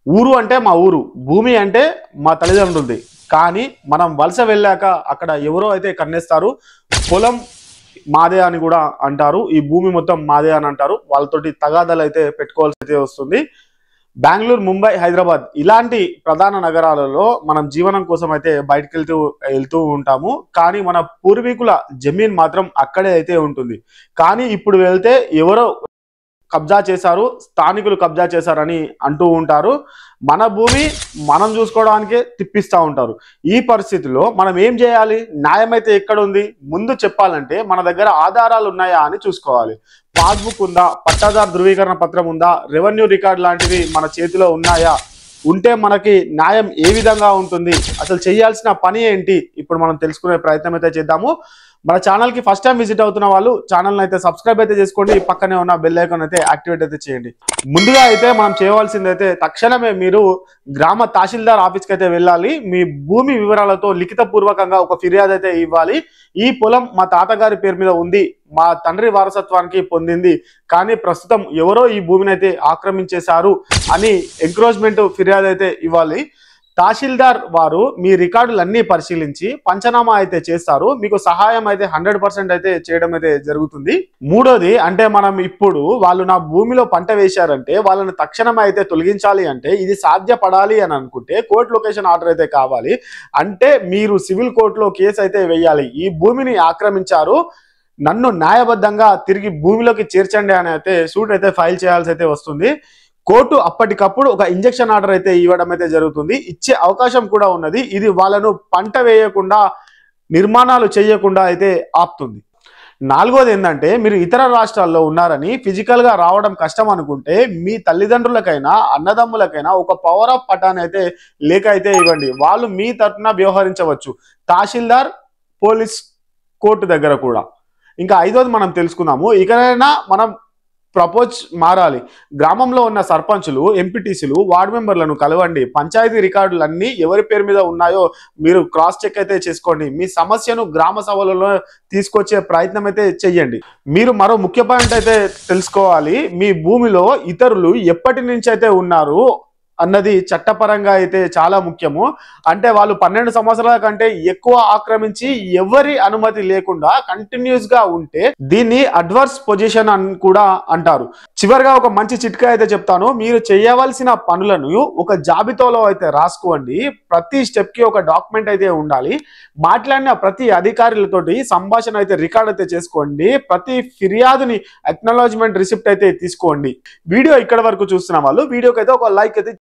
ఊరు అంటే మా ఊరు, భూమి అంటే మా తల్లిదండ్రులది. కానీ మనం వలస వెళ్ళాక అక్కడ ఎవరో అయితే కన్నేస్తారు. పొలం మాదే అని కూడా అంటారు. ఈ భూమి మొత్తం మాదే అని అంటారు. వాళ్ళతోటి తగాదాలు అయితే పెట్టుకోవాల్సి అయితే వస్తుంది. బెంగళూరు, ముంబై, హైదరాబాద్ ఇలాంటి ప్రధాన నగరాలలో మనం జీవనం కోసం అయితే బయటకు వెళ్తూ ఉంటాము. కానీ మన పూర్వీకుల జమీన్ మాత్రం అక్కడే అయితే ఉంటుంది. కానీ ఇప్పుడు వెళ్తే ఎవరో కబ్జా చేశారు, స్థానికులు కబ్జా చేశారని అంటూ ఉంటారు. మన భూమి మనం చూసుకోవడానికే తిప్పిస్తూ ఉంటారు. ఈ పరిస్థితిలో మనం ఏం చేయాలి? న్యాయం అయితే ఎక్కడ ఉంది? ముందు చెప్పాలంటే మన దగ్గర ఆధారాలు ఉన్నాయా అని చూసుకోవాలి. పాస్బుక్ ఉందా, పట్టాదారు ధృవీకరణ పత్రం ఉందా, రెవెన్యూ రికార్డ్ లాంటివి మన చేతిలో ఉన్నాయా? ఉంటే మనకి న్యాయం ఏ విధంగా ఉంటుంది, అసలు చేయాల్సిన పని ఏంటి, ఇప్పుడు మనం తెలుసుకునే ప్రయత్నం అయితే చేద్దాము. మన ఛానల్ కి ఫస్ట్ టైం విజిట్ అవుతున్న వాళ్ళు ఛానల్ అయితే సబ్స్క్రైబ్ అయితే చేసుకోండి. పక్కనే ఉన్న బెల్ ఐకాన్ అయితే యాక్టివేట్ అయితే చేయండి. ముందుగా అయితే మనం చేయవలసింది అయితే తక్షణమే మీరు గ్రామ తహసీల్దార్ ఆఫీస్కి అయితే వెళ్ళాలి. మీ భూమి వివరాలతో లిఖిత పూర్వకంగా ఒక ఫిర్యాదు అయితే ఇవ్వాలి. ఈ పొలం మా తాతగారి పేరు మీద ఉంది, మా తండ్రి వారసత్వానికి పొందింది, కానీ ప్రస్తుతం ఎవరో ఈ భూమిని అయితే ఆక్రమించేశారు అని ఎంక్రోచ్మెంట్ ఫిర్యాదు అయితే ఇవ్వాలి. తహసీల్దార్ వారు మీ రికార్డులన్నీ పరిశీలించి పంచనామా అయితే చేస్తారు. మీకు సహాయం అయితే 100% అయితే చేయడం అయితే జరుగుతుంది. మూడోది అంటే మనం ఇప్పుడు వాళ్ళు నా భూమిలో పంట వేశారంటే వాళ్ళని తక్షణం అయితే తొలగించాలి. అంటే ఇది సాధ్యపడాలి అని అనుకుంటే కోర్టు లొకేషన్ ఆర్డర్ అయితే కావాలి. అంటే మీరు సివిల్ కోర్టులో కేసు అయితే వేయాలి. ఈ భూమిని ఆక్రమించారు, నన్ను న్యాయబద్ధంగా తిరిగి భూమిలోకి చేర్చండి అని అయితే సూట్ అయితే ఫైల్ చేయాల్సి అయితే వస్తుంది. కోర్టు అప్పటికప్పుడు ఒక ఇంజెక్షన్ ఆర్డర్ అయితే ఇవ్వడం అయితే జరుగుతుంది. ఇచ్చే అవకాశం కూడా ఉన్నది. ఇది వాళ్ళను పంట వేయకుండా, నిర్మాణాలు చేయకుండా అయితే ఆపుతుంది. నాలుగోది ఏంటంటే మీరు ఇతర రాష్ట్రాల్లో ఉన్నారని ఫిజికల్గా రావడం కష్టం అనుకుంటే మీ తల్లిదండ్రులకైనా అన్నదమ్ములకైనా ఒక పవర్ ఆఫ్ పటాన్ అయితే లేఖ అయితే ఇవ్వండి. వాళ్ళు మీ తరఫున వ్యవహరించవచ్చు, తహసీల్దార్, పోలీస్, కోర్టు దగ్గర కూడా. ఇంకా ఐదోది మనం తెలుసుకుందాము. ఇకనైనా మనం ప్రపోజ్ మారాలి. గ్రామంలో ఉన్న సర్పంచులు, ఎంపీటీసీలు, వార్డు మెంబర్లను కలవండి. పంచాయతీ రికార్డులన్నీ ఎవరి పేరు మీద ఉన్నాయో మీరు క్రాస్ చెక్ అయితే చేసుకోండి. మీ సమస్యను గ్రామ సభలలో తీసుకొచ్చే ప్రయత్నం అయితే చెయ్యండి. మీరు మరో ముఖ్య పాయింట్ అయితే తెలుసుకోవాలి. మీ భూమిలో ఇతరులు ఎప్పటి నుంచి అయితే ఉన్నారు అన్నది చట్టపరంగా అయితే చాలా ముఖ్యము. అంటే వాళ్ళు 12 సంవత్సరాల కంటే ఎక్కువ ఆక్రమించి ఎవరి అనుమతి లేకుండా కంటిన్యూస్ గా ఉంటే దీన్ని అడ్వర్స్ పొజిషన్ అని కూడా అంటారు. చివరిగా ఒక మంచి చిట్కా అయితే చెప్తాను. మీరు చేయవలసిన పనులను ఒక జాబితాలో అయితే రాసుకోండి. ప్రతి స్టెప్ కి ఒక డాక్యుమెంట్ అయితే ఉండాలి. మాట్లాడిన ప్రతి అధికారులతోటి సంభాషణ అయితే రికార్డ్ అయితే చేసుకోండి. ప్రతి ఫిర్యాదుని అక్నాలెడ్జ్మెంట్ రిసిప్ట్ అయితే తీసుకోండి. వీడియో ఇక్కడ వరకు చూస్తున్న వాళ్ళు వీడియోకి అయితే ఒక లైక్ అయితే